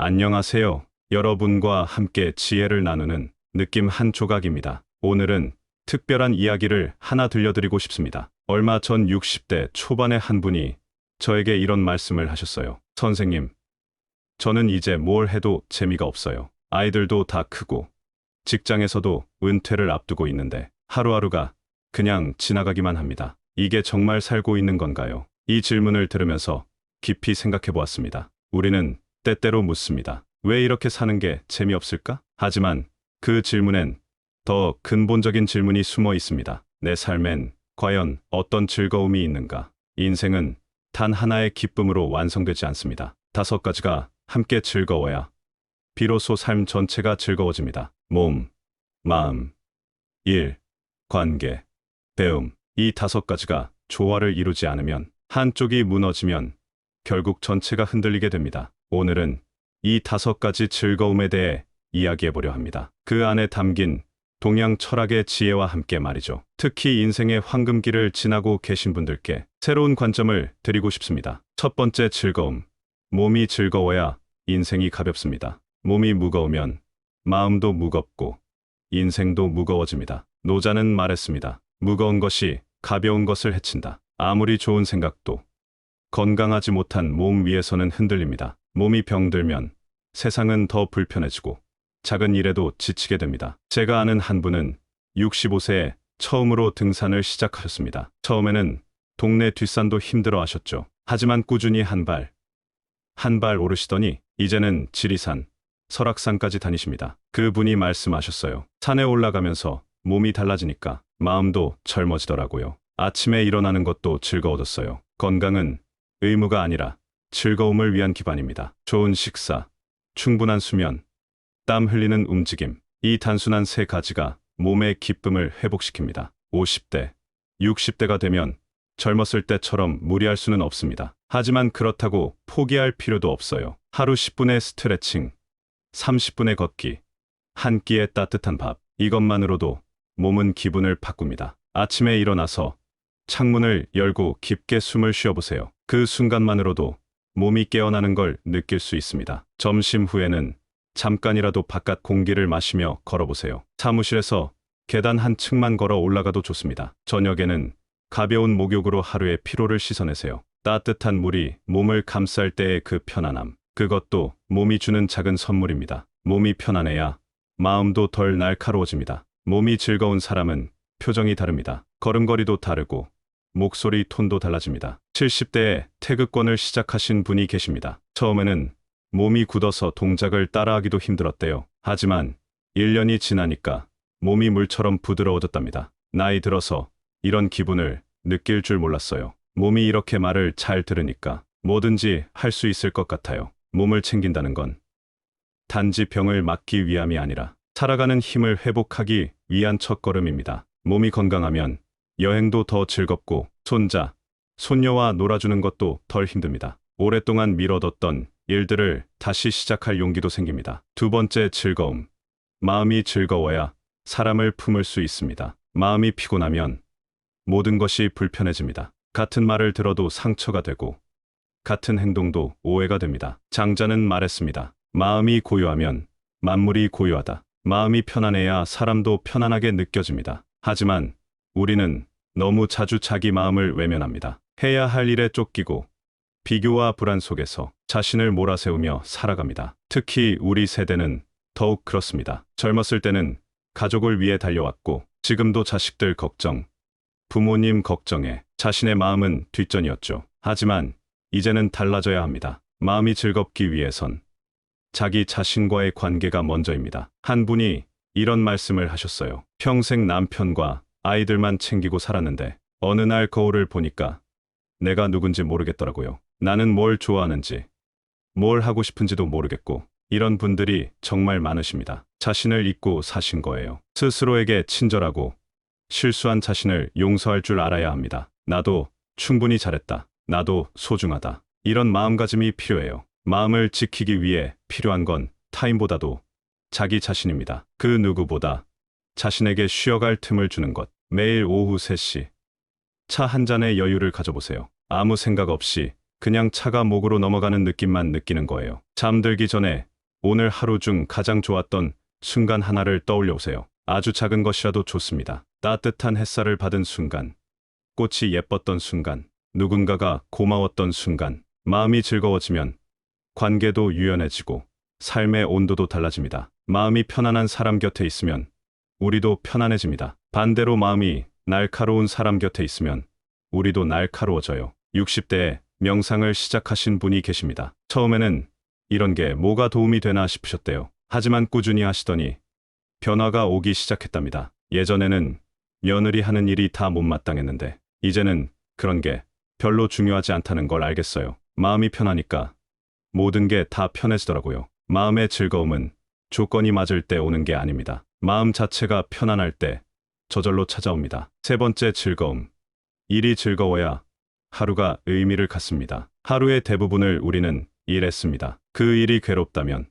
안녕하세요. 여러분과 함께 지혜를 나누는 느낌 한 조각입니다. 오늘은 특별한 이야기를 하나 들려드리고 싶습니다. 얼마 전 60대 초반의 한 분이 저에게 이런 말씀을 하셨어요. 선생님, 저는 이제 뭘 해도 재미가 없어요. 아이들도 다 크고 직장에서도 은퇴를 앞두고 있는데 하루하루가 그냥 지나가기만 합니다. 이게 정말 살고 있는 건가요? 이 질문을 들으면서 깊이 생각해 보았습니다. 우리는 때때로 묻습니다. 왜 이렇게 사는 게 재미없을까? 하지만 그 질문엔 더 근본적인 질문이 숨어 있습니다. 내 삶엔 과연 어떤 즐거움이 있는가? 인생은 단 하나의 기쁨으로 완성되지 않습니다. 5가지가 함께 즐거워야 비로소 삶 전체가 즐거워집니다. 몸, 마음, 일, 관계, 배움. 이 5가지가 조화를 이루지 않으면, 한쪽이 무너지면 결국 전체가 흔들리게 됩니다. 오늘은 이 5가지 즐거움에 대해 이야기해보려 합니다. 그 안에 담긴 동양 철학의 지혜와 함께 말이죠. 특히 인생의 황금기를 지나고 계신 분들께 새로운 관점을 드리고 싶습니다. 첫 번째 즐거움. 몸이 즐거워야 인생이 가볍습니다. 몸이 무거우면 마음도 무겁고 인생도 무거워집니다. 노자는 말했습니다. 무거운 것이 가벼운 것을 해친다. 아무리 좋은 생각도 건강하지 못한 몸 위에서는 흔들립니다. 몸이 병들면 세상은 더 불편해지고 작은 일에도 지치게 됩니다. 제가 아는 한 분은 65세에 처음으로 등산을 시작하셨습니다. 처음에는 동네 뒷산도 힘들어 하셨죠. 하지만 꾸준히 한 발 오르시더니 이제는 지리산, 설악산까지 다니십니다. 그분이 말씀하셨어요. 산에 올라가면서 몸이 달라지니까 마음도 젊어지더라고요. 아침에 일어나는 것도 즐거워졌어요. 건강은 의무가 아니라 즐거움을 위한 기반입니다. 좋은 식사, 충분한 수면, 땀 흘리는 움직임. 이 단순한 3가지가 몸의 기쁨을 회복시킵니다. 50대, 60대가 되면 젊었을 때처럼 무리할 수는 없습니다. 하지만 그렇다고 포기할 필요도 없어요. 하루 10분의 스트레칭, 30분의 걷기, 한 끼의 따뜻한 밥. 이것만으로도 몸은 기분을 바꿉니다. 아침에 일어나서 창문을 열고 깊게 숨을 쉬어보세요. 그 순간만으로도 몸이 깨어나는 걸 느낄 수 있습니다. 점심 후에는 잠깐이라도 바깥 공기를 마시며 걸어보세요. 사무실에서 계단 한 층만 걸어 올라가도 좋습니다. 저녁에는 가벼운 목욕으로 하루의 피로를 씻어내세요. 따뜻한 물이 몸을 감쌀 때의 그 편안함. 그것도 몸이 주는 작은 선물입니다. 몸이 편안해야 마음도 덜 날카로워집니다. 몸이 즐거운 사람은 표정이 다릅니다. 걸음걸이도 다르고 목소리 톤도 달라집니다. 70대에 태극권을 시작하신 분이 계십니다. 처음에는 몸이 굳어서 동작을 따라하기도 힘들었대요. 하지만 1년이 지나니까 몸이 물처럼 부드러워졌답니다. 나이 들어서 이런 기분을 느낄 줄 몰랐어요. 몸이 이렇게 말을 잘 들으니까 뭐든지 할 수 있을 것 같아요. 몸을 챙긴다는 건 단지 병을 막기 위함이 아니라 살아가는 힘을 회복하기 위한 첫걸음입니다. 몸이 건강하면 여행도 더 즐겁고 손자, 손녀와 놀아주는 것도 덜 힘듭니다. 오랫동안 미뤄뒀던 일들을 다시 시작할 용기도 생깁니다. 2번째 즐거움. 마음이 즐거워야 사람을 품을 수 있습니다. 마음이 피곤하면 모든 것이 불편해집니다. 같은 말을 들어도 상처가 되고 같은 행동도 오해가 됩니다. 장자는 말했습니다. 마음이 고요하면 만물이 고요하다. 마음이 편안해야 사람도 편안하게 느껴집니다. 하지만 우리는 너무 자주 자기 마음을 외면합니다. 해야 할 일에 쫓기고 비교와 불안 속에서 자신을 몰아세우며 살아갑니다. 특히 우리 세대는 더욱 그렇습니다. 젊었을 때는 가족을 위해 달려왔고 지금도 자식들 걱정, 부모님 걱정에 자신의 마음은 뒷전이었죠. 하지만 이제는 달라져야 합니다. 마음이 즐겁기 위해선 자기 자신과의 관계가 먼저입니다. 한 분이 이런 말씀을 하셨어요. 평생 남편과 아이들만 챙기고 살았는데 어느 날 거울을 보니까 내가 누군지 모르겠더라고요. 나는 뭘 좋아하는지, 뭘 하고 싶은지도 모르겠고. 이런 분들이 정말 많으십니다. 자신을 잊고 사신 거예요. 스스로에게 친절하고 실수한 자신을 용서할 줄 알아야 합니다. 나도 충분히 잘했다. 나도 소중하다. 이런 마음가짐이 필요해요. 마음을 지키기 위해 필요한 건 타인보다도 자기 자신입니다. 그 누구보다 자신에게 쉬어갈 틈을 주는 것. 매일 오후 3시 차 한 잔의 여유를 가져보세요. 아무 생각 없이 그냥 차가 목으로 넘어가는 느낌만 느끼는 거예요. 잠들기 전에 오늘 하루 중 가장 좋았던 순간 하나를 떠올려 보세요. 아주 작은 것이라도 좋습니다. 따뜻한 햇살을 받은 순간, 꽃이 예뻤던 순간, 누군가가 고마웠던 순간, 마음이 즐거워지면 관계도 유연해지고 삶의 온도도 달라집니다. 마음이 편안한 사람 곁에 있으면 우리도 편안해집니다. 반대로 마음이 날카로운 사람 곁에 있으면 우리도 날카로워져요. 60대에 명상을 시작하신 분이 계십니다. 처음에는 이런 게 뭐가 도움이 되나 싶으셨대요. 하지만 꾸준히 하시더니 변화가 오기 시작했답니다. 예전에는 며느리 하는 일이 다 못마땅했는데 이제는 그런 게 별로 중요하지 않다는 걸 알겠어요. 마음이 편하니까 모든 게 다 편해지더라고요. 마음의 즐거움은 조건이 맞을 때 오는 게 아닙니다. 마음 자체가 편안할 때 저절로 찾아옵니다. 세 번째 즐거움. 일이 즐거워야 하루가 의미를 갖습니다. 하루의 대부분을 우리는 일했습니다. 그 일이 괴롭다면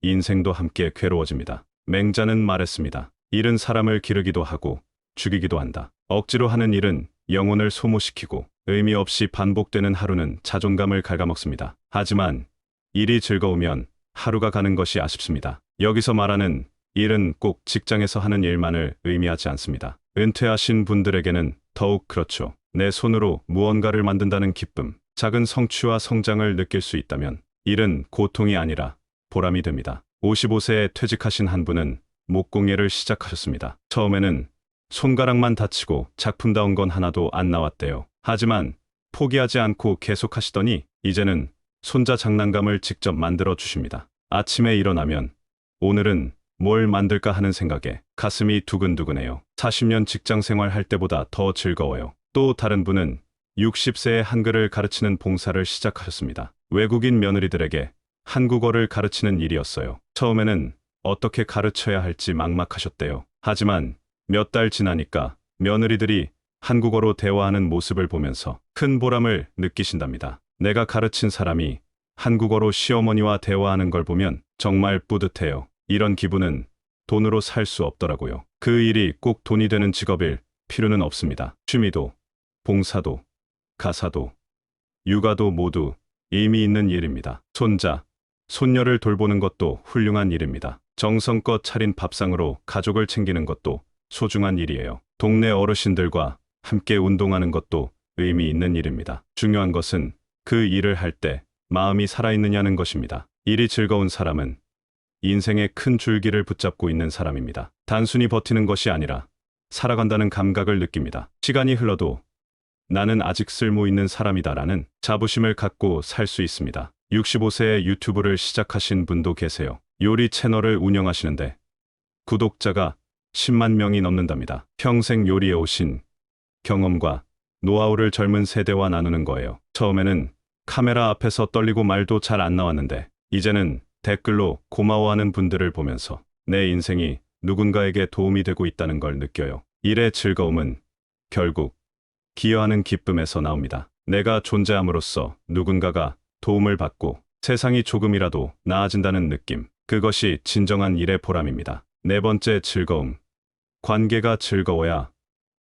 인생도 함께 괴로워집니다. 맹자는 말했습니다. 일은 사람을 기르기도 하고 죽이기도 한다. 억지로 하는 일은 영혼을 소모시키고 의미 없이 반복되는 하루는 자존감을 갉아먹습니다. 하지만 일이 즐거우면 하루가 가는 것이 아쉽습니다. 여기서 말하는 일은 꼭 직장에서 하는 일만을 의미하지 않습니다. 은퇴하신 분들에게는 더욱 그렇죠. 내 손으로 무언가를 만든다는 기쁨, 작은 성취와 성장을 느낄 수 있다면 일은 고통이 아니라 보람이 됩니다. 55세에 퇴직하신 한 분은 목공예를 시작하셨습니다. 처음에는 손가락만 다치고 작품다운 건 하나도 안 나왔대요. 하지만 포기하지 않고 계속하시더니 이제는 손자 장난감을 직접 만들어 주십니다. 아침에 일어나면 오늘은 뭘 만들까 하는 생각에 가슴이 두근두근해요. 40년 직장 생활 할 때보다 더 즐거워요. 또 다른 분은 60세에 한글을 가르치는 봉사를 시작하셨습니다. 외국인 며느리들에게 한국어를 가르치는 일이었어요. 처음에는 어떻게 가르쳐야 할지 막막하셨대요. 하지만 몇 달 지나니까 며느리들이 한국어로 대화하는 모습을 보면서 큰 보람을 느끼신답니다. 내가 가르친 사람이 한국어로 시어머니와 대화하는 걸 보면 정말 뿌듯해요. 이런 기분은 돈으로 살 수 없더라고요. 그 일이 꼭 돈이 되는 직업일 필요는 없습니다. 취미도, 봉사도, 가사도, 육아도 모두 의미 있는 일입니다. 손자, 손녀를 돌보는 것도 훌륭한 일입니다. 정성껏 차린 밥상으로 가족을 챙기는 것도 소중한 일이에요. 동네 어르신들과 함께 운동하는 것도 의미 있는 일입니다. 중요한 것은 그 일을 할 때 마음이 살아있느냐는 것입니다. 일이 즐거운 사람은 인생의 큰 줄기를 붙잡고 있는 사람입니다. 단순히 버티는 것이 아니라 살아간다는 감각을 느낍니다. 시간이 흘러도 나는 아직 쓸모 있는 사람이다라는 자부심을 갖고 살 수 있습니다. 65세에 유튜브를 시작하신 분도 계세요. 요리 채널을 운영하시는데 구독자가 10만 명이 넘는답니다. 평생 요리해 오신 경험과 노하우를 젊은 세대와 나누는 거예요. 처음에는 카메라 앞에서 떨리고 말도 잘 안 나왔는데 이제는 댓글로 고마워하는 분들을 보면서 내 인생이 누군가에게 도움이 되고 있다는 걸 느껴요. 일의 즐거움은 결국 기여하는 기쁨에서 나옵니다. 내가 존재함으로써 누군가가 도움을 받고 세상이 조금이라도 나아진다는 느낌. 그것이 진정한 일의 보람입니다. 네 번째 즐거움. 관계가 즐거워야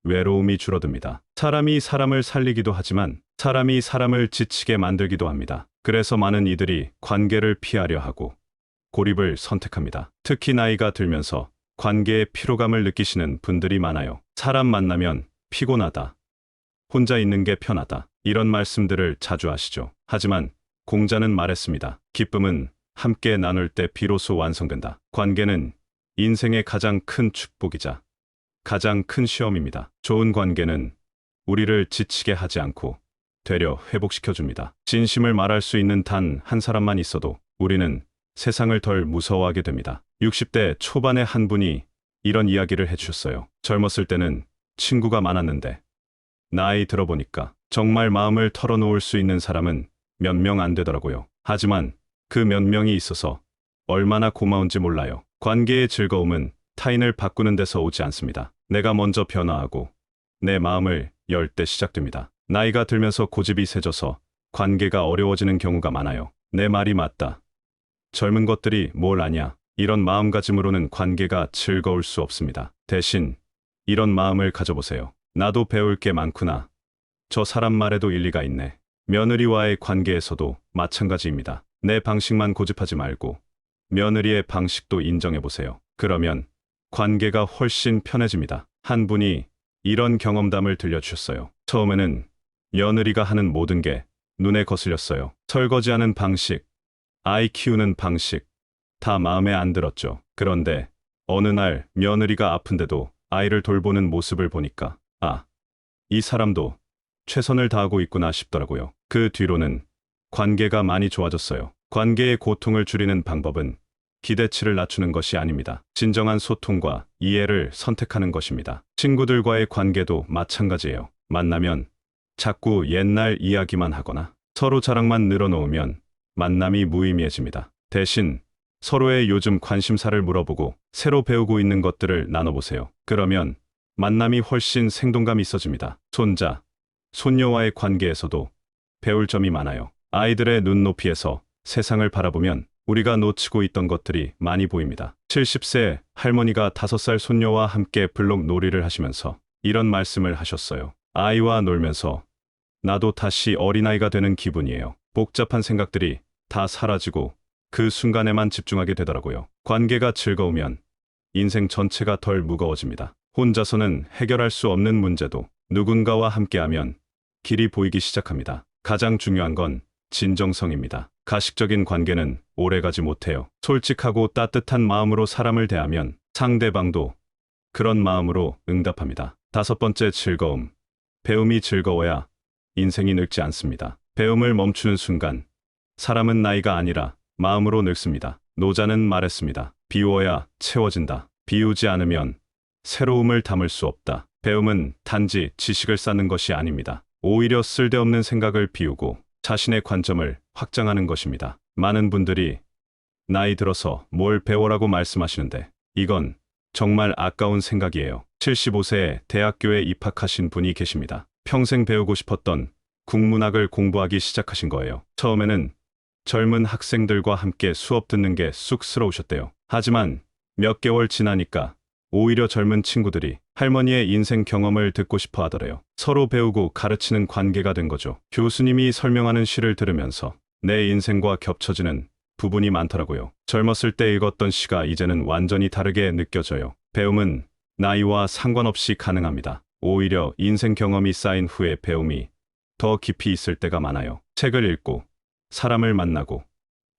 외로움이 줄어듭니다. 사람이 사람을 살리기도 하지만 사람이 사람을 지치게 만들기도 합니다. 그래서 많은 이들이 관계를 피하려 하고 고립을 선택합니다. 특히 나이가 들면서 관계의 피로감을 느끼시는 분들이 많아요. 사람 만나면 피곤하다. 혼자 있는 게 편하다. 이런 말씀들을 자주 하시죠. 하지만 공자는 말했습니다. 기쁨은 함께 나눌 때 비로소 완성된다. 관계는 인생의 가장 큰 축복이자 가장 큰 시험입니다. 좋은 관계는 우리를 지치게 하지 않고 되려 회복시켜줍니다. 진심을 말할 수 있는 단 한 사람만 있어도 우리는 세상을 덜 무서워하게 됩니다. 60대 초반의 한 분이 이런 이야기를 해주셨어요. 젊었을 때는 친구가 많았는데 나이 들어보니까 정말 마음을 털어놓을 수 있는 사람은 몇 명 안 되더라고요. 하지만 그 몇 명이 있어서 얼마나 고마운지 몰라요. 관계의 즐거움은 타인을 바꾸는 데서 오지 않습니다. 내가 먼저 변화하고 내 마음을 열 때 시작됩니다. 나이가 들면서 고집이 세져서 관계가 어려워지는 경우가 많아요. 내 말이 맞다. 젊은 것들이 뭘 아냐. 이런 마음가짐으로는 관계가 즐거울 수 없습니다. 대신 이런 마음을 가져보세요. 나도 배울 게 많구나. 저 사람 말에도 일리가 있네. 며느리와의 관계에서도 마찬가지입니다. 내 방식만 고집하지 말고 며느리의 방식도 인정해보세요. 그러면 관계가 훨씬 편해집니다. 한 분이 이런 경험담을 들려주셨어요. 처음에는 며느리가 하는 모든 게 눈에 거슬렸어요. 설거지하는 방식, 아이 키우는 방식, 다 마음에 안 들었죠. 그런데 어느 날 며느리가 아픈데도 아이를 돌보는 모습을 보니까 이 사람도 최선을 다하고 있구나 싶더라고요. 그 뒤로는 관계가 많이 좋아졌어요. 관계의 고통을 줄이는 방법은 기대치를 낮추는 것이 아닙니다. 진정한 소통과 이해를 선택하는 것입니다. 친구들과의 관계도 마찬가지예요. 만나면 자꾸 옛날 이야기만 하거나 서로 자랑만 늘어놓으면 만남이 무의미해집니다. 대신 서로의 요즘 관심사를 물어보고 새로 배우고 있는 것들을 나눠보세요. 그러면 만남이 훨씬 생동감이 있어집니다. 손자, 손녀와의 관계에서도 배울 점이 많아요. 아이들의 눈높이에서 세상을 바라보면 우리가 놓치고 있던 것들이 많이 보입니다. 70세 할머니가 5살 손녀와 함께 블록 놀이를 하시면서 이런 말씀을 하셨어요. 아이와 놀면서 나도 다시 어린아이가 되는 기분이에요. 복잡한 생각들이 다 사라지고 그 순간에만 집중하게 되더라고요. 관계가 즐거우면 인생 전체가 덜 무거워집니다. 혼자서는 해결할 수 없는 문제도 누군가와 함께하면 길이 보이기 시작합니다. 가장 중요한 건 진정성입니다. 가식적인 관계는 오래가지 못해요. 솔직하고 따뜻한 마음으로 사람을 대하면 상대방도 그런 마음으로 응답합니다. 5번째, 즐거움. 배움이 즐거워야 인생이 늙지 않습니다. 배움을 멈추는 순간 사람은 나이가 아니라 마음으로 늙습니다. 노자는 말했습니다. 비워야 채워진다. 비우지 않으면 새로움을 담을 수 없다. 배움은 단지 지식을 쌓는 것이 아닙니다. 오히려 쓸데없는 생각을 비우고 자신의 관점을 확장하는 것입니다. 많은 분들이 나이 들어서 뭘 배워라고 말씀하시는데 이건 정말 아까운 생각이에요. 75세에 대학교에 입학하신 분이 계십니다. 평생 배우고 싶었던 국문학을 공부하기 시작하신 거예요. 처음에는 젊은 학생들과 함께 수업 듣는 게 쑥스러우셨대요. 하지만 몇 개월 지나니까 오히려 젊은 친구들이 할머니의 인생 경험을 듣고 싶어 하더래요. 서로 배우고 가르치는 관계가 된 거죠. 교수님이 설명하는 시를 들으면서 내 인생과 겹쳐지는 부분이 많더라고요. 젊었을 때 읽었던 시가 이제는 완전히 다르게 느껴져요. 배움은 나이와 상관없이 가능합니다. 오히려 인생 경험이 쌓인 후에 배움이 더 깊이 있을 때가 많아요. 책을 읽고 사람을 만나고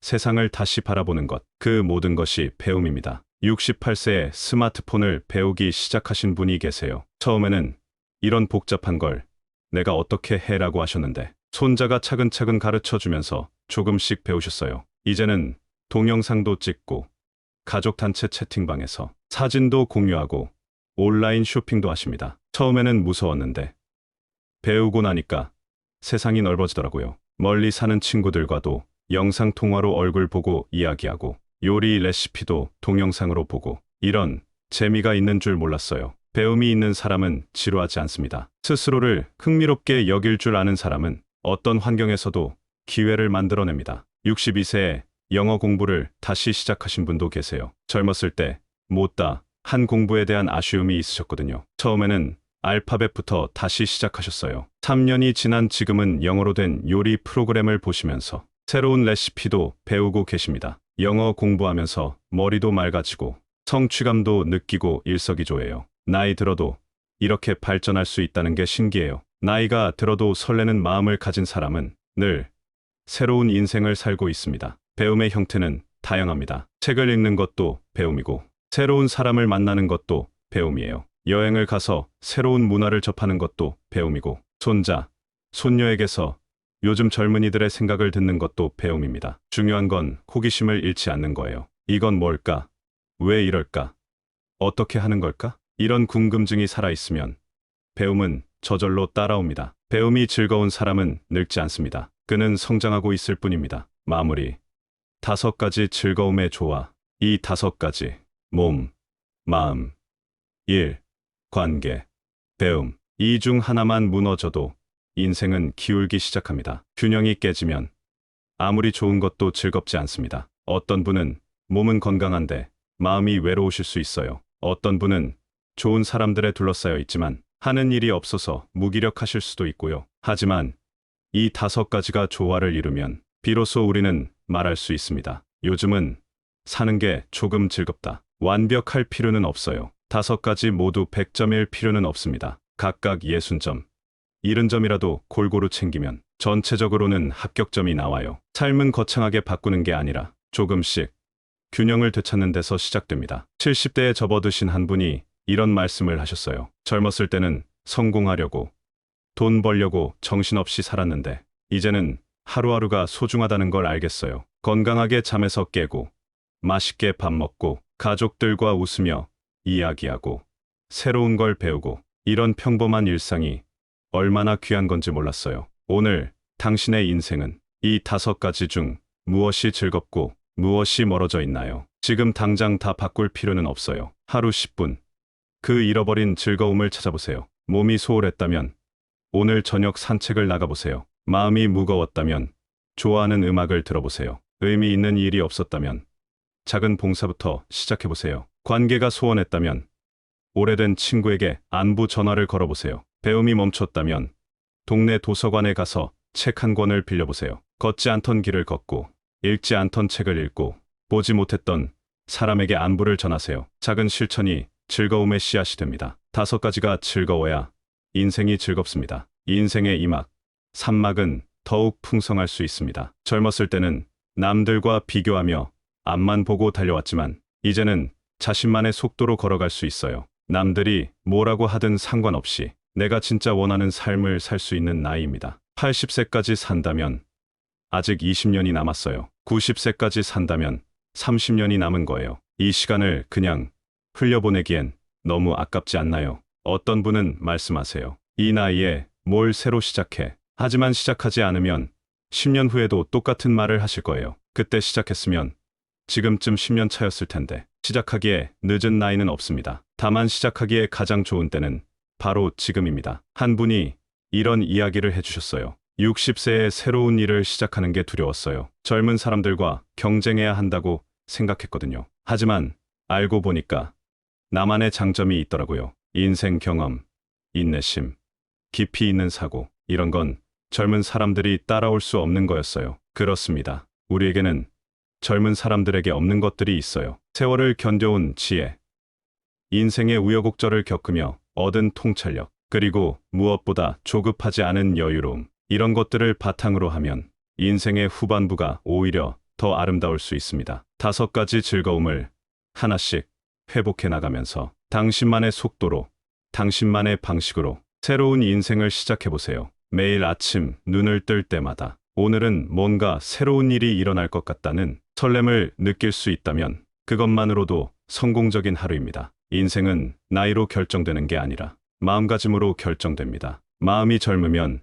세상을 다시 바라보는 것, 그 모든 것이 배움입니다. 68세에 스마트폰을 배우기 시작하신 분이 계세요. 처음에는 이런 복잡한 걸 내가 어떻게 해라고 하셨는데 손자가 차근차근 가르쳐주면서 조금씩 배우셨어요. 이제는 동영상도 찍고 가족 단체 채팅방에서 사진도 공유하고 온라인 쇼핑도 하십니다. 처음에는 무서웠는데 배우고 나니까 세상이 넓어지더라고요. 멀리 사는 친구들과도 영상 통화로 얼굴 보고 이야기하고 요리 레시피도 동영상으로 보고 이런 재미가 있는 줄 몰랐어요. 배움이 있는 사람은 지루하지 않습니다. 스스로를 흥미롭게 여길 줄 아는 사람은 어떤 환경에서도 기회를 만들어냅니다. 62세에 영어 공부를 다시 시작하신 분도 계세요. 젊었을 때 못다 한 공부에 대한 아쉬움이 있으셨거든요. 처음에는 알파벳부터 다시 시작하셨어요. 3년이 지난 지금은 영어로 된 요리 프로그램을 보시면서 새로운 레시피도 배우고 계십니다. 영어 공부하면서 머리도 맑아지고 성취감도 느끼고 일석이조예요. 나이 들어도 이렇게 발전할 수 있다는 게 신기해요. 나이가 들어도 설레는 마음을 가진 사람은 늘 새로운 인생을 살고 있습니다. 배움의 형태는 다양합니다. 책을 읽는 것도 배움이고 새로운 사람을 만나는 것도 배움이에요. 여행을 가서 새로운 문화를 접하는 것도 배움이고 손자, 손녀에게서 요즘 젊은이들의 생각을 듣는 것도 배움입니다. 중요한 건 호기심을 잃지 않는 거예요. 이건 뭘까? 왜 이럴까? 어떻게 하는 걸까? 이런 궁금증이 살아있으면 배움은 저절로 따라옵니다. 배움이 즐거운 사람은 늙지 않습니다. 그는 성장하고 있을 뿐입니다. 마무리. 5가지 즐거움의 조화. 이 5가지. 몸, 마음, 일, 관계, 배움. 이 중 하나만 무너져도 인생은 기울기 시작합니다. 균형이 깨지면 아무리 좋은 것도 즐겁지 않습니다. 어떤 분은 몸은 건강한데 마음이 외로우실 수 있어요. 어떤 분은 좋은 사람들에 둘러싸여 있지만 하는 일이 없어서 무기력하실 수도 있고요. 하지만 이 5가지가 조화를 이루면 비로소 우리는 말할 수 있습니다. 요즘은 사는 게 조금 즐겁다. 완벽할 필요는 없어요. 5가지 모두 100점일 필요는 없습니다. 각각 60점, 70점이라도 골고루 챙기면 전체적으로는 합격점이 나와요. 삶은 거창하게 바꾸는 게 아니라 조금씩 균형을 되찾는 데서 시작됩니다. 70대에 접어드신 한 분이 이런 말씀을 하셨어요. 젊었을 때는 성공하려고, 돈 벌려고 정신없이 살았는데 이제는 하루하루가 소중하다는 걸 알겠어요. 건강하게 잠에서 깨고, 맛있게 밥 먹고, 가족들과 웃으며 이야기하고, 새로운 걸 배우고, 이런 평범한 일상이 얼마나 귀한 건지 몰랐어요. 오늘 당신의 인생은 이 5가지 중 무엇이 즐겁고 무엇이 멀어져 있나요? 지금 당장 다 바꿀 필요는 없어요. 하루 10분, 그 잃어버린 즐거움을 찾아보세요. 몸이 소홀했다면 오늘 저녁 산책을 나가보세요. 마음이 무거웠다면 좋아하는 음악을 들어보세요. 의미 있는 일이 없었다면 작은 봉사부터 시작해보세요. 관계가 소원했다면 오래된 친구에게 안부 전화를 걸어보세요. 배움이 멈췄다면 동네 도서관에 가서 책 한 권을 빌려보세요. 걷지 않던 길을 걷고, 읽지 않던 책을 읽고, 보지 못했던 사람에게 안부를 전하세요. 작은 실천이 즐거움의 씨앗이 됩니다. 5가지가 즐거워야 인생이 즐겁습니다. 인생의 2막, 3막은 더욱 풍성할 수 있습니다. 젊었을 때는 남들과 비교하며 앞만 보고 달려왔지만 이제는 자신만의 속도로 걸어갈 수 있어요. 남들이 뭐라고 하든 상관없이 내가 진짜 원하는 삶을 살 수 있는 나이입니다. 80세까지 산다면 아직 20년이 남았어요. 90세까지 산다면 30년이 남은 거예요. 이 시간을 그냥 흘려보내기엔 너무 아깝지 않나요? 어떤 분은 말씀하세요. 이 나이에 뭘 새로 시작해. 하지만 시작하지 않으면 10년 후에도 똑같은 말을 하실 거예요. 그때 시작했으면 지금쯤 10년 차였을 텐데. 시작하기에 늦은 나이는 없습니다. 다만 시작하기에 가장 좋은 때는 바로 지금입니다. 한 분이 이런 이야기를 해주셨어요. 60세에 새로운 일을 시작하는 게 두려웠어요. 젊은 사람들과 경쟁해야 한다고 생각했거든요. 하지만 알고 보니까 나만의 장점이 있더라고요. 인생 경험, 인내심, 깊이 있는 사고, 이런 건 젊은 사람들이 따라올 수 없는 거였어요. 그렇습니다. 우리에게는 젊은 사람들에게 없는 것들이 있어요. 세월을 견뎌온 지혜, 인생의 우여곡절을 겪으며 얻은 통찰력, 그리고 무엇보다 조급하지 않은 여유로움, 이런 것들을 바탕으로 하면 인생의 후반부가 오히려 더 아름다울 수 있습니다. 5가지 즐거움을 하나씩 회복해 나가면서 당신만의 속도로, 당신만의 방식으로 새로운 인생을 시작해보세요. 매일 아침 눈을 뜰 때마다 오늘은 뭔가 새로운 일이 일어날 것 같다는 설렘을 느낄 수 있다면 그것만으로도 성공적인 하루입니다. 인생은 나이로 결정되는 게 아니라 마음가짐으로 결정됩니다. 마음이 젊으면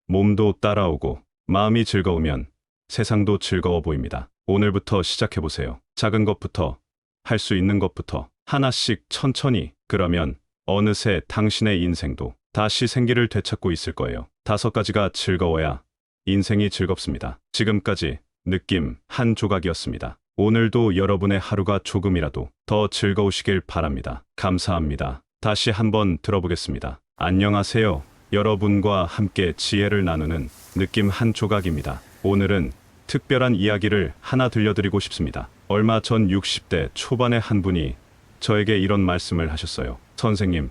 몸도 따라오고, 마음이 즐거우면 세상도 즐거워 보입니다. 오늘부터 시작해보세요. 작은 것부터, 할 수 있는 것부터 하나씩 천천히. 그러면 어느새 당신의 인생도 다시 생기를 되찾고 있을 거예요. 5가지가 즐거워야 인생이 즐겁습니다. 지금까지 느낌 한 조각이었습니다. 오늘도 여러분의 하루가 조금이라도 더 즐거우시길 바랍니다. 감사합니다. 다시 한번 들어보겠습니다. 안녕하세요. 여러분과 함께 지혜를 나누는 느낌 한 조각입니다. 오늘은 특별한 이야기를 하나 들려드리고 싶습니다. 얼마 전 60대 초반의 한 분이 저에게 이런 말씀을 하셨어요. 선생님,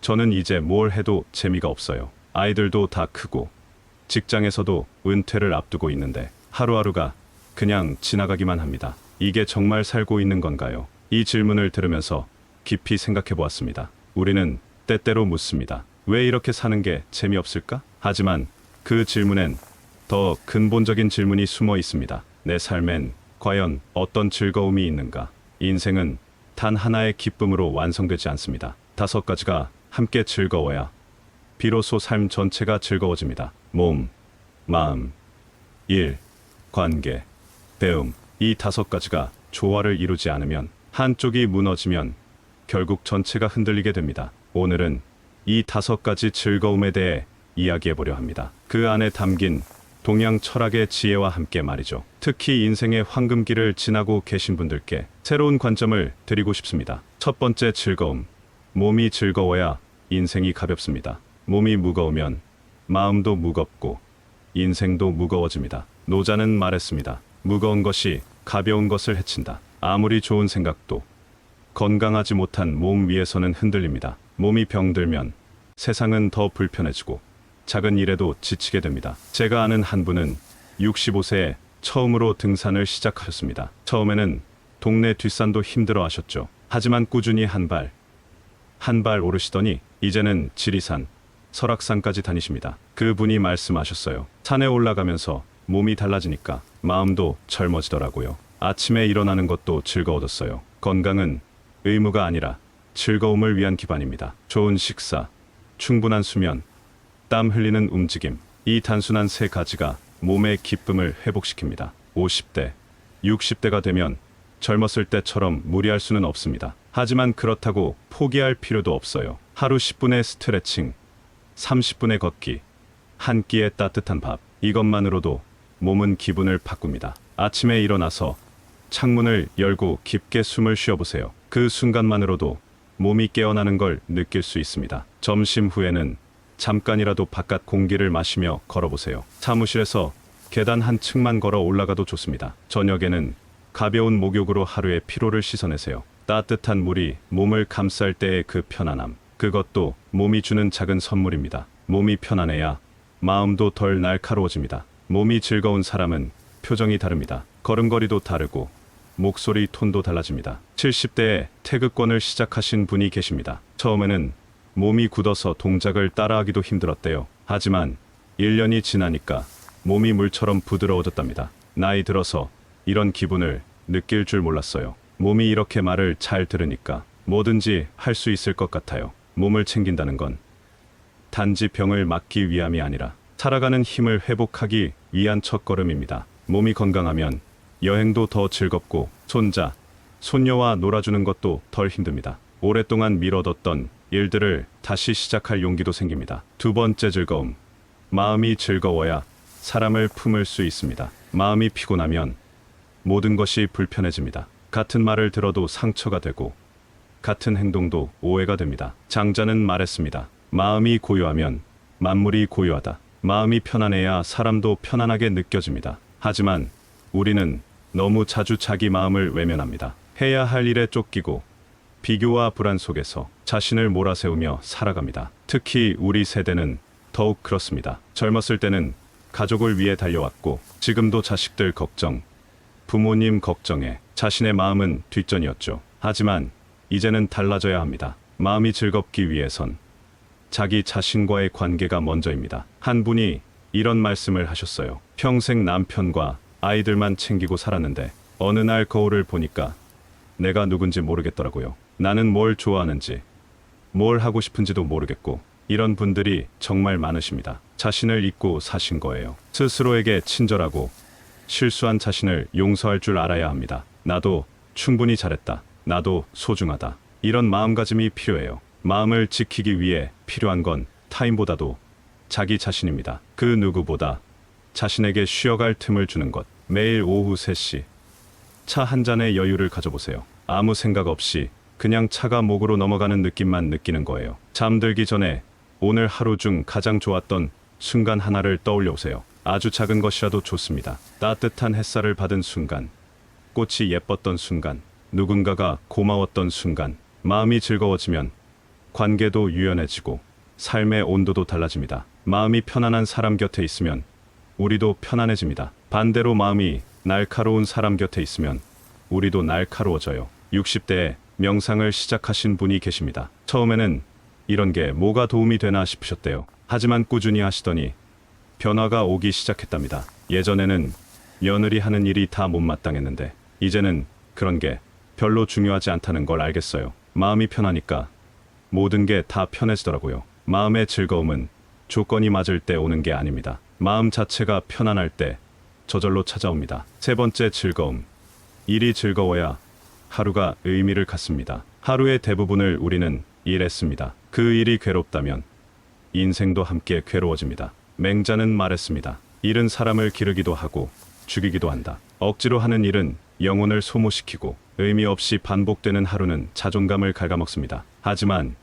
저는 이제 뭘 해도 재미가 없어요. 아이들도 다 크고 직장에서도 은퇴를 앞두고 있는데 하루하루가 그냥 지나가기만 합니다. 이게 정말 살고 있는 건가요? 이 질문을 들으면서 깊이 생각해 보았습니다. 우리는 때때로 묻습니다. 왜 이렇게 사는 게 재미없을까? 하지만 그 질문엔 더 근본적인 질문이 숨어 있습니다. 내 삶엔 과연 어떤 즐거움이 있는가? 인생은 단 하나의 기쁨으로 완성되지 않습니다. 5가지가 함께 즐거워야 비로소 삶 전체가 즐거워집니다. 몸, 마음, 일, 관계, 배움. 이 5가지가 조화를 이루지 않으면, 한쪽이 무너지면 결국 전체가 흔들리게 됩니다. 오늘은 이 5가지 즐거움에 대해 이야기해보려 합니다. 그 안에 담긴 동양 철학의 지혜와 함께 말이죠. 특히 인생의 황금기를 지나고 계신 분들께 새로운 관점을 드리고 싶습니다. 첫 번째 즐거움. 몸이 즐거워야 인생이 가볍습니다. 몸이 무거우면 마음도 무겁고 인생도 무거워집니다. 노자는 말했습니다. 무거운 것이 가벼운 것을 해친다. 아무리 좋은 생각도 건강하지 못한 몸 위에서는 흔들립니다. 몸이 병들면 세상은 더 불편해지고 작은 일에도 지치게 됩니다. 제가 아는 한 분은 65세에 처음으로 등산을 시작하셨습니다. 처음에는 동네 뒷산도 힘들어 하셨죠. 하지만 꾸준히 한 발 오르시더니 이제는 지리산, 설악산까지 다니십니다. 그분이 말씀하셨어요. 산에 올라가면서 몸이 달라지니까 마음도 젊어지더라고요. 아침에 일어나는 것도 즐거워졌어요. 건강은 의무가 아니라 즐거움을 위한 기반입니다. 좋은 식사, 충분한 수면, 땀 흘리는 움직임, 이 단순한 세 가지가 몸의 기쁨을 회복시킵니다. 50대, 60대가 되면 젊었을 때처럼 무리할 수는 없습니다. 하지만 그렇다고 포기할 필요도 없어요. 하루 10분의 스트레칭, 30분의 걷기, 한 끼의 따뜻한 밥, 이것만으로도 몸은 기분을 바꿉니다. 아침에 일어나서 창문을 열고 깊게 숨을 쉬어보세요. 그 순간만으로도 몸이 깨어나는 걸 느낄 수 있습니다. 점심 후에는 잠깐이라도 바깥 공기를 마시며 걸어보세요. 사무실에서 계단 한 층만 걸어 올라가도 좋습니다. 저녁에는 가벼운 목욕으로 하루의 피로를 씻어내세요. 따뜻한 물이 몸을 감쌀 때의 그 편안함, 그것도 몸이 주는 작은 선물입니다. 몸이 편안해야 마음도 덜 날카로워집니다. 몸이 즐거운 사람은 표정이 다릅니다. 걸음걸이도 다르고 목소리 톤도 달라집니다. 70대에 태극권을 시작하신 분이 계십니다. 처음에는 몸이 굳어서 동작을 따라하기도 힘들었대요. 하지만 1년이 지나니까 몸이 물처럼 부드러워졌답니다. 나이 들어서 이런 기분을 느낄 줄 몰랐어요. 몸이 이렇게 말을 잘 들으니까 뭐든지 할 수 있을 것 같아요. 몸을 챙긴다는 건 단지 병을 막기 위함이 아니라 살아가는 힘을 회복하기 위한 첫걸음입니다. 몸이 건강하면 여행도 더 즐겁고 손자, 손녀와 놀아주는 것도 덜 힘듭니다. 오랫동안 미뤄뒀던 일들을 다시 시작할 용기도 생깁니다. 두 번째 즐거움. 마음이 즐거워야 사람을 품을 수 있습니다. 마음이 피곤하면 모든 것이 불편해집니다. 같은 말을 들어도 상처가 되고 같은 행동도 오해가 됩니다. 장자는 말했습니다. 마음이 고요하면 만물이 고요하다. 마음이 편안해야 사람도 편안하게 느껴집니다. 하지만 우리는 너무 자주 자기 마음을 외면합니다. 해야 할 일에 쫓기고 비교와 불안 속에서 자신을 몰아세우며 살아갑니다. 특히 우리 세대는 더욱 그렇습니다. 젊었을 때는 가족을 위해 달려왔고 지금도 자식들 걱정, 부모님 걱정에 자신의 마음은 뒷전이었죠. 하지만 이제는 달라져야 합니다. 마음이 즐겁기 위해선 자기 자신과의 관계가 먼저입니다. 한 분이 이런 말씀을 하셨어요. 평생 남편과 아이들만 챙기고 살았는데 어느 날 거울을 보니까 내가 누군지 모르겠더라고요. 나는 뭘 좋아하는지, 뭘 하고 싶은지도 모르겠고 이런 분들이 정말 많으십니다. 자신을 잊고 사신 거예요. 스스로에게 친절하고 실수한 자신을 용서할 줄 알아야 합니다. 나도 충분히 잘했다. 나도 소중하다. 이런 마음가짐이 필요해요. 마음을 지키기 위해 필요한 건 타인보다도 자기 자신입니다. 그 누구보다 자신에게 쉬어갈 틈을 주는 것. 매일 오후 3시 차 한 잔의 여유를 가져보세요. 아무 생각 없이 그냥 차가 목으로 넘어가는 느낌만 느끼는 거예요. 잠들기 전에 오늘 하루 중 가장 좋았던 순간 하나를 떠올려 보세요. 아주 작은 것이라도 좋습니다. 따뜻한 햇살을 받은 순간, 꽃이 예뻤던 순간, 누군가가 고마웠던 순간. 마음이 즐거워지면 관계도 유연해지고 삶의 온도도 달라집니다. 마음이 편안한 사람 곁에 있으면 우리도 편안해집니다. 반대로 마음이 날카로운 사람 곁에 있으면 우리도 날카로워져요. 60대에 명상을 시작하신 분이 계십니다. 처음에는 이런 게 뭐가 도움이 되나 싶으셨대요. 하지만 꾸준히 하시더니 변화가 오기 시작했답니다. 예전에는 며느리 하는 일이 다 못마땅했는데 이제는 그런 게 별로 중요하지 않다는 걸 알겠어요. 마음이 편하니까 모든 게 다 편해지더라고요. 마음의 즐거움은 조건이 맞을 때 오는 게 아닙니다. 마음 자체가 편안할 때 저절로 찾아옵니다. 세 번째 즐거움. 일이 즐거워야 하루가 의미를 갖습니다. 하루의 대부분을 우리는 일했습니다. 그 일이 괴롭다면 인생도 함께 괴로워집니다. 맹자는 말했습니다. 일은 사람을 기르기도 하고 죽이기도 한다. 억지로 하는 일은 영혼을 소모시키고 의미 없이 반복되는 하루는 자존감을 갉아먹습니다. 하지만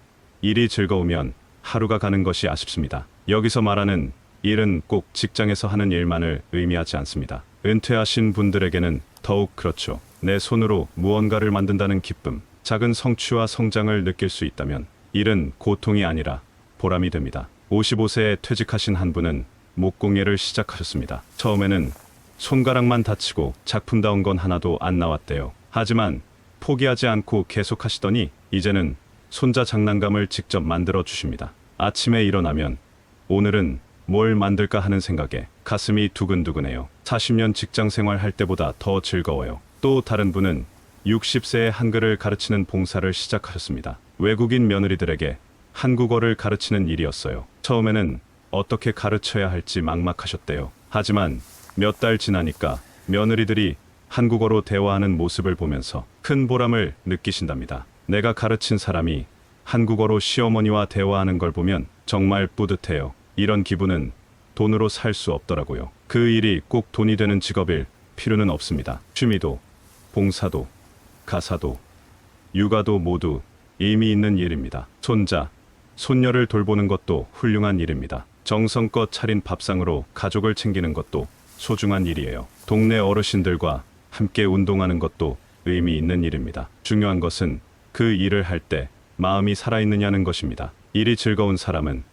일이 즐거우면 하루가 가는 것이 아쉽습니다. 여기서 말하는 일은 꼭 직장에서 하는 일만을 의미하지 않습니다. 은퇴하신 분들에게는 더욱 그렇죠. 내 손으로 무언가를 만든다는 기쁨, 작은 성취와 성장을 느낄 수 있다면 일은 고통이 아니라 보람이 됩니다. 55세에 퇴직하신 한 분은 목공예를 시작하셨습니다. 처음에는 손가락만 다치고 작품다운 건 하나도 안 나왔대요. 하지만 포기하지 않고 계속하시더니 이제는 손자 장난감을 직접 만들어 주십니다. 아침에 일어나면 오늘은 뭘 만들까 하는 생각에 가슴이 두근두근해요. 40년 직장 생활 할 때보다 더 즐거워요. 또 다른 분은 60세에 한글을 가르치는 봉사를 시작하셨습니다. 외국인 며느리들에게 한국어를 가르치는 일이었어요. 처음에는 어떻게 가르쳐야 할지 막막하셨대요. 하지만 몇 달 지나니까 며느리들이 한국어로 대화하는 모습을 보면서 큰 보람을 느끼신답니다. 내가 가르친 사람이 한국어로 시어머니와 대화하는 걸 보면 정말 뿌듯해요. 이런 기분은 돈으로 살 수 없더라고요. 그 일이 꼭 돈이 되는 직업일 필요는 없습니다. 취미도, 봉사도, 가사도, 육아도 모두 의미 있는 일입니다. 손자, 손녀를 돌보는 것도 훌륭한 일입니다. 정성껏 차린 밥상으로 가족을 챙기는 것도 소중한 일이에요. 동네 어르신들과 함께 운동하는 것도 의미 있는 일입니다. 중요한 것은 그 일을 할 때 마음이 살아있느냐는 것입니다. 일이 즐거운 사람은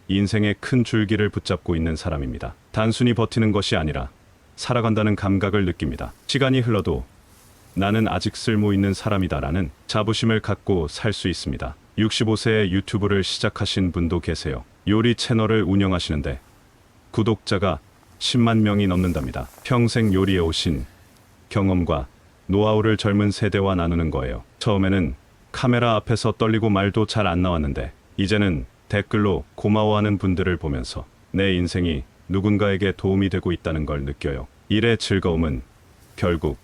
인생의 큰 줄기를 붙잡고 있는 사람입니다. 단순히 버티는 것이 아니라 살아간다는 감각을 느낍니다. 시간이 흘러도 나는 아직 쓸모 있는 사람이다라는 자부심을 갖고 살 수 있습니다. 65세에 유튜브를 시작하신 분도 계세요. 요리 채널을 운영하시는데 구독자가 10만 명이 넘는답니다. 평생 요리해 오신 경험과 노하우를 젊은 세대와 나누는 거예요. 처음에는 카메라 앞에서 떨리고 말도 잘 안 나왔는데 이제는 댓글로 고마워하는 분들을 보면서 내 인생이 누군가에게 도움이 되고 있다는 걸 느껴요. 일의 즐거움은 결국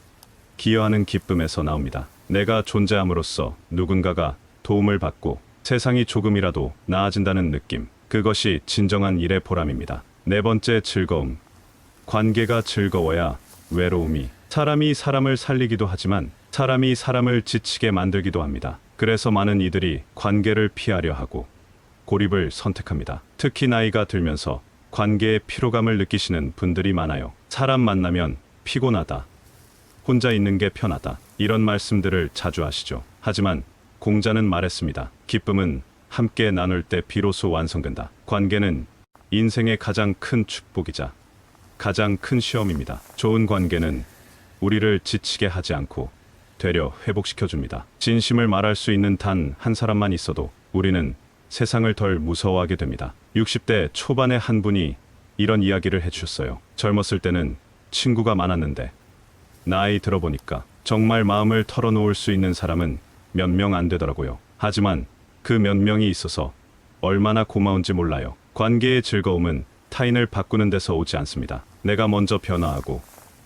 기여하는 기쁨에서 나옵니다. 내가 존재함으로써 누군가가 도움을 받고 세상이 조금이라도 나아진다는 느낌. 그것이 진정한 일의 보람입니다. 네 번째 즐거움. 관계가 즐거워야 외로움이. 사람이 사람을 살리기도 하지만 사람이 사람을 지치게 만들기도 합니다. 그래서 많은 이들이 관계를 피하려 하고 고립을 선택합니다. 특히 나이가 들면서 관계의 피로감을 느끼시는 분들이 많아요. 사람 만나면 피곤하다. 혼자 있는 게 편하다. 이런 말씀들을 자주 하시죠. 하지만 공자는 말했습니다. 기쁨은 함께 나눌 때 비로소 완성된다. 관계는 인생의 가장 큰 축복이자 가장 큰 시험입니다. 좋은 관계는 우리를 지치게 하지 않고 되려 회복시켜줍니다. 진심을 말할 수 있는 단 한 사람만 있어도 우리는 세상을 덜 무서워하게 됩니다. 60대 초반의 한 분이 이런 이야기를 해주셨어요. 젊었을 때는 친구가 많았는데 나이 들어보니까 정말 마음을 털어놓을 수 있는 사람은 몇 명 안 되더라고요. 하지만 그 몇 명이 있어서 얼마나 고마운지 몰라요. 관계의 즐거움은 타인을 바꾸는 데서 오지 않습니다. 내가 먼저 변화하고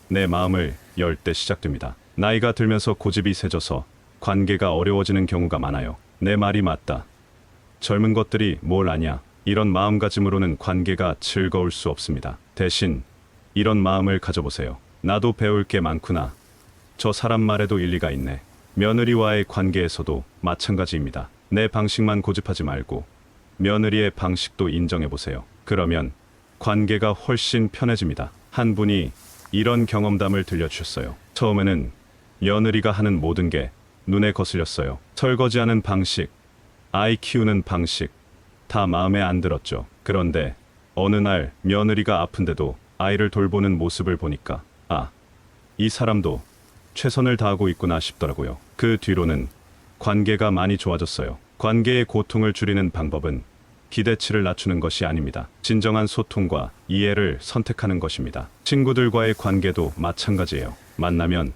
내 마음을 열 때 시작됩니다. 나이가 들면서 고집이 세져서 관계가 어려워지는 경우가 많아요. 내 말이 맞다. 젊은 것들이 뭘 아냐. 이런 마음가짐으로는 관계가 즐거울 수 없습니다. 대신 이런 마음을 가져보세요. 나도 배울 게 많구나. 저 사람 말에도 일리가 있네. 며느리와의 관계에서도 마찬가지입니다. 내 방식만 고집하지 말고 며느리의 방식도 인정해보세요. 그러면 관계가 훨씬 편해집니다. 한 분이 이런 경험담을 들려주셨어요. 처음에는 며느리가 하는 모든 게 눈에 거슬렸어요. 설거지하는 방식, 아이 키우는 방식, 다 마음에 안 들었죠. 그런데 어느 날 며느리가 아픈데도 아이를 돌보는 모습을 보니까 이 사람도 최선을 다하고 있구나 싶더라고요. 그 뒤로는 관계가 많이 좋아졌어요. 관계의 고통을 줄이는 방법은 기대치를 낮추는 것이 아닙니다. 진정한 소통과 이해를 선택하는 것입니다. 친구들과의 관계도 마찬가지예요. 만나면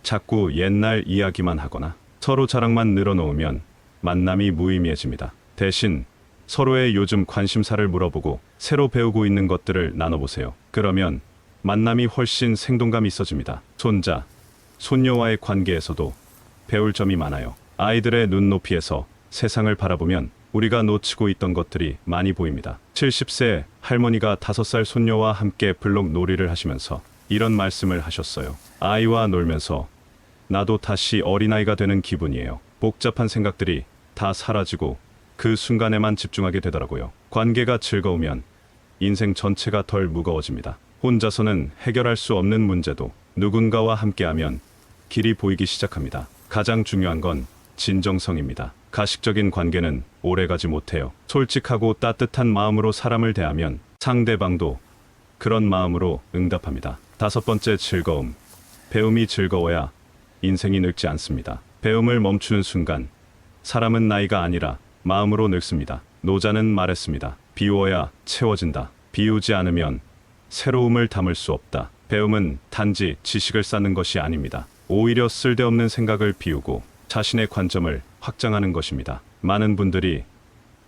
자꾸 옛날 이야기만 하거나 서로 자랑만 늘어놓으면 만남이 무의미해집니다. 대신 서로의 요즘 관심사를 물어보고 새로 배우고 있는 것들을 나눠보세요. 그러면 만남이 훨씬 생동감이 있어집니다. 손자, 손녀와의 관계에서도 배울 점이 많아요. 아이들의 눈높이에서 세상을 바라보면 우리가 놓치고 있던 것들이 많이 보입니다. 70세 할머니가 5살 손녀와 함께 블록 놀이를 하시면서 이런 말씀을 하셨어요. 아이와 놀면서 나도 다시 어린아이가 되는 기분이에요. 복잡한 생각들이 다 사라지고 그 순간에만 집중하게 되더라고요. 관계가 즐거우면 인생 전체가 덜 무거워집니다. 혼자서는 해결할 수 없는 문제도 누군가와 함께하면 길이 보이기 시작합니다. 가장 중요한 건 진정성입니다. 가식적인 관계는 오래가지 못해요. 솔직하고 따뜻한 마음으로 사람을 대하면 상대방도 그런 마음으로 응답합니다. 다섯 번째, 즐거움. 배움이 즐거워야 인생이 늙지 않습니다. 배움을 멈추는 순간 사람은 나이가 아니라 마음으로 늙습니다. 노자는 말했습니다. 비워야 채워진다. 비우지 않으면 새로움을 담을 수 없다. 배움은 단지 지식을 쌓는 것이 아닙니다. 오히려 쓸데없는 생각을 비우고 자신의 관점을 확장하는 것입니다. 많은 분들이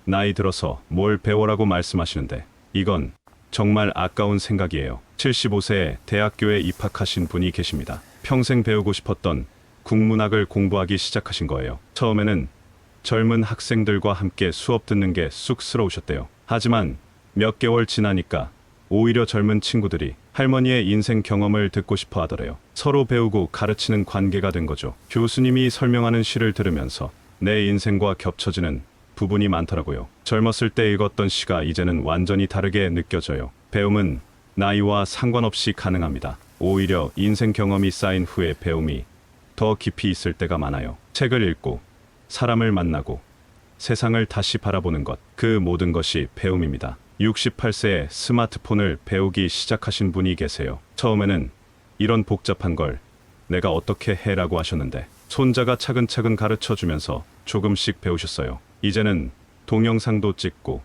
나이 들어서 뭘 배워라고 말씀하시는데 이건 정말 아까운 생각이에요. 75세에 대학교에 입학하신 분이 계십니다. 평생 배우고 싶었던 국문학을 공부하기 시작하신 거예요. 처음에는 젊은 학생들과 함께 수업 듣는 게 쑥스러우셨대요. 하지만 몇 개월 지나니까 오히려 젊은 친구들이 할머니의 인생 경험을 듣고 싶어 하더래요. 서로 배우고 가르치는 관계가 된 거죠. 교수님이 설명하는 시를 들으면서 내 인생과 겹쳐지는 부분이 많더라고요. 젊었을 때 읽었던 시가 이제는 완전히 다르게 느껴져요. 배움은 나이와 상관없이 가능합니다. 오히려 인생 경험이 쌓인 후에 배움이 더 깊이 있을 때가 많아요. 책을 읽고 사람을 만나고 세상을 다시 바라보는 것, 그 모든 것이 배움입니다. 68세에 스마트폰을 배우기 시작하신 분이 계세요. 처음에는 이런 복잡한 걸 내가 어떻게 해라고 하셨는데 손자가 차근차근 가르쳐주면서 조금씩 배우셨어요. 이제는 동영상도 찍고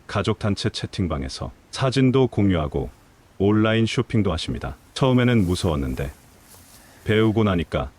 가족 단체 채팅방에서 사진도 공유하고 온라인 쇼핑도 하십니다. 처음에는 무서웠는데 배우고 나니까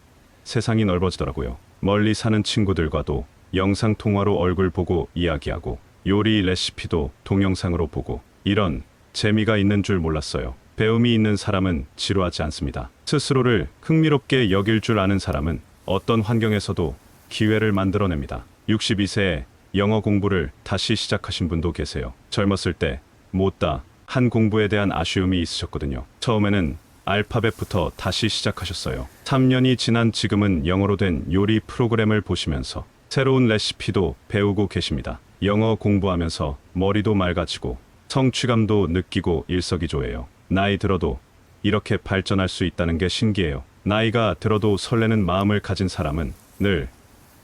세상이 넓어지더라고요. 멀리 사는 친구들과도 영상 통화로 얼굴 보고 이야기하고 요리 레시피도 동영상으로 보고 이런 재미가 있는 줄 몰랐어요. 배움이 있는 사람은 지루하지 않습니다. 스스로를 흥미롭게 여길 줄 아는 사람은 어떤 환경에서도 기회를 만들어냅니다. 62세에 영어 공부를 다시 시작하신 분도 계세요. 젊었을 때 못다 한 공부에 대한 아쉬움이 있으셨거든요. 처음에는 알파벳부터 다시 시작하셨어요. 3년이 지난 지금은 영어로 된 요리 프로그램을 보시면서 새로운 레시피도 배우고 계십니다. 영어 공부하면서 머리도 맑아지고 성취감도 느끼고 일석이조예요. 나이 들어도 이렇게 발전할 수 있다는 게 신기해요. 나이가 들어도 설레는 마음을 가진 사람은 늘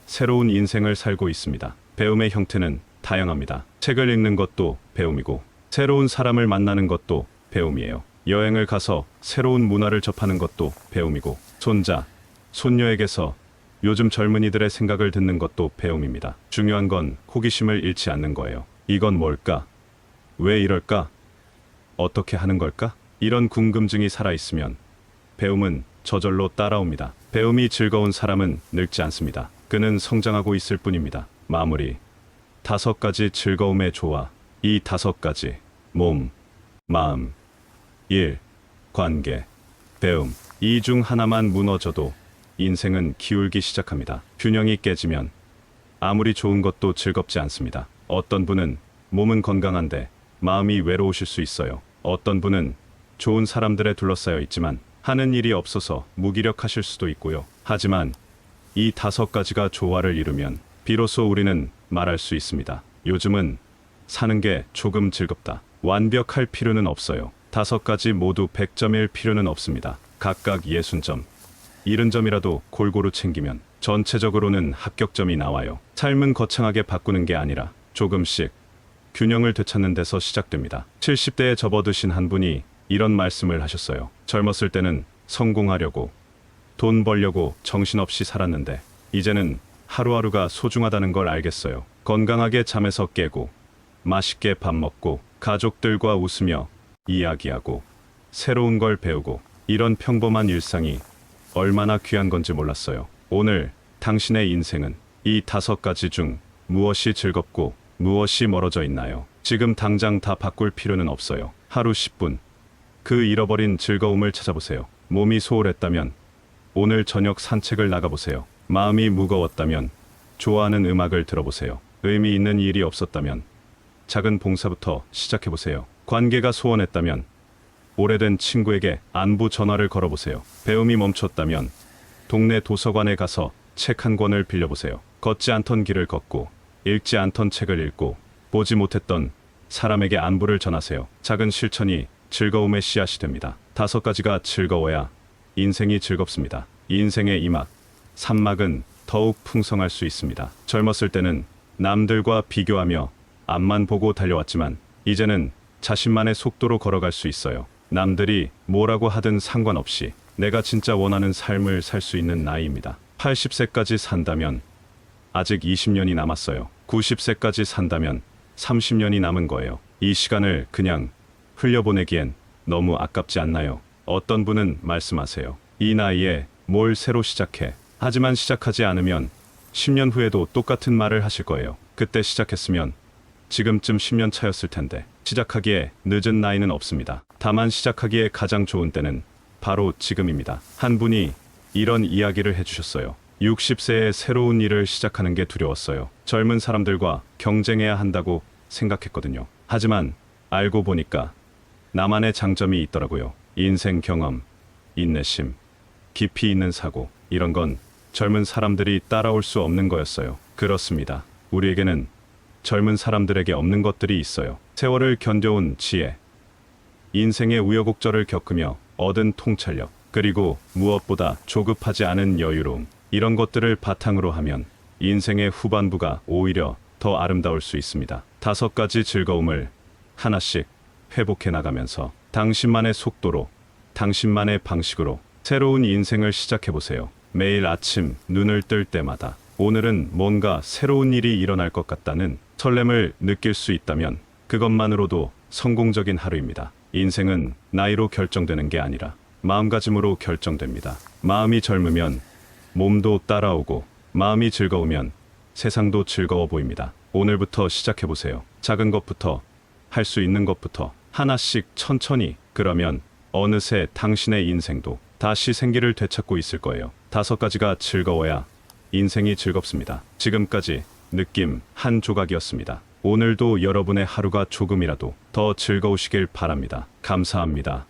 새로운 인생을 살고 있습니다. 배움의 형태는 다양합니다. 책을 읽는 것도 배움이고 새로운 사람을 만나는 것도 배움이에요. 여행을 가서 새로운 문화를 접하는 것도 배움이고 손자, 손녀에게서 요즘 젊은이들의 생각을 듣는 것도 배움입니다. 중요한 건 호기심을 잃지 않는 거예요. 이건 뭘까? 왜 이럴까? 어떻게 하는 걸까? 이런 궁금증이 살아있으면 배움은 저절로 따라옵니다. 배움이 즐거운 사람은 늙지 않습니다. 그는 성장하고 있을 뿐입니다. 마무리. 5가지 즐거움의 조화. 이 5가지. 몸, 마음, 일, 관계, 배움. 이 중 하나만 무너져도 인생은 기울기 시작합니다. 균형이 깨지면 아무리 좋은 것도 즐겁지 않습니다. 어떤 분은 몸은 건강한데 마음이 외로우실 수 있어요. 어떤 분은 좋은 사람들에 둘러싸여 있지만 하는 일이 없어서 무기력하실 수도 있고요. 하지만 이 5가지가 조화를 이루면 비로소 우리는 말할 수 있습니다. 요즘은 사는 게 조금 즐겁다. 완벽할 필요는 없어요. 5가지 모두 100점일 필요는 없습니다. 각각 60점, 70점이라도 골고루 챙기면 전체적으로는 합격점이 나와요. 삶은 거창하게 바꾸는 게 아니라 조금씩 균형을 되찾는 데서 시작됩니다. 70대에 접어드신 한 분이 이런 말씀을 하셨어요. 젊었을 때는 성공하려고 돈 벌려고 정신없이 살았는데 이제는 하루하루가 소중하다는 걸 알겠어요. 건강하게 잠에서 깨고 맛있게 밥 먹고 가족들과 웃으며 이야기하고 새로운 걸 배우고 이런 평범한 일상이 얼마나 귀한 건지 몰랐어요. 오늘 당신의 인생은 이 5가지 중 무엇이 즐겁고 무엇이 멀어져 있나요? 지금 당장 다 바꿀 필요는 없어요. 하루 10분 그 잃어버린 즐거움을 찾아보세요. 몸이 소홀했다면 오늘 저녁 산책을 나가보세요. 마음이 무거웠다면 좋아하는 음악을 들어보세요. 의미 있는 일이 없었다면 작은 봉사부터 시작해보세요. 관계가 소원했다면 오래된 친구에게 안부 전화를 걸어보세요. 배움이 멈췄다면 동네 도서관에 가서 책 한 권을 빌려보세요. 걷지 않던 길을 걷고 읽지 않던 책을 읽고 보지 못했던 사람에게 안부를 전하세요. 작은 실천이 즐거움의 씨앗이 됩니다. 5가지가 즐거워야 인생이 즐겁습니다. 인생의 2막, 3막은 더욱 풍성할 수 있습니다. 젊었을 때는 남들과 비교하며 앞만 보고 달려왔지만 이제는 자신만의 속도로 걸어갈 수 있어요. 남들이 뭐라고 하든 상관없이 내가 진짜 원하는 삶을 살 수 있는 나이입니다. 80세까지 산다면 아직 20년이 남았어요. 90세까지 산다면 30년이 남은 거예요. 이 시간을 그냥 흘려보내기엔 너무 아깝지 않나요? 어떤 분은 말씀하세요. 이 나이에 뭘 새로 시작해. 하지만 시작하지 않으면 10년 후에도 똑같은 말을 하실 거예요. 그때 시작했으면 지금쯤 10년 차였을 텐데. 시작하기에 늦은 나이는 없습니다. 다만 시작하기에 가장 좋은 때는 바로 지금입니다. 한 분이 이런 이야기를 해주셨어요. 60세에 새로운 일을 시작하는 게 두려웠어요. 젊은 사람들과 경쟁해야 한다고 생각했거든요. 하지만 알고 보니까 나만의 장점이 있더라고요. 인생 경험, 인내심, 깊이 있는 사고, 이런 건 젊은 사람들이 따라올 수 없는 거였어요. 그렇습니다. 우리에게는 젊은 사람들에게 없는 것들이 있어요. 세월을 견뎌온 지혜, 인생의 우여곡절을 겪으며 얻은 통찰력, 그리고 무엇보다 조급하지 않은 여유로움. 이런 것들을 바탕으로 하면 인생의 후반부가 오히려 더 아름다울 수 있습니다. 5가지 즐거움을 하나씩 회복해 나가면서 당신만의 속도로, 당신만의 방식으로 새로운 인생을 시작해 보세요. 매일 아침 눈을 뜰 때마다 오늘은 뭔가 새로운 일이 일어날 것 같다는 설렘을 느낄 수 있다면 그것만으로도 성공적인 하루입니다. 인생은 나이로 결정되는 게 아니라 마음가짐으로 결정됩니다. 마음이 젊으면 몸도 따라오고, 마음이 즐거우면 세상도 즐거워 보입니다. 오늘부터 시작해 보세요. 작은 것부터, 할 수 있는 것부터 하나씩 천천히. 그러면 어느새 당신의 인생도 다시 생기를 되찾고 있을 거예요. 5가지가 즐거워야 인생이 즐겁습니다. 지금까지 느낌 한 조각이었습니다. 오늘도 여러분의 하루가 조금이라도 더 즐거우시길 바랍니다. 감사합니다.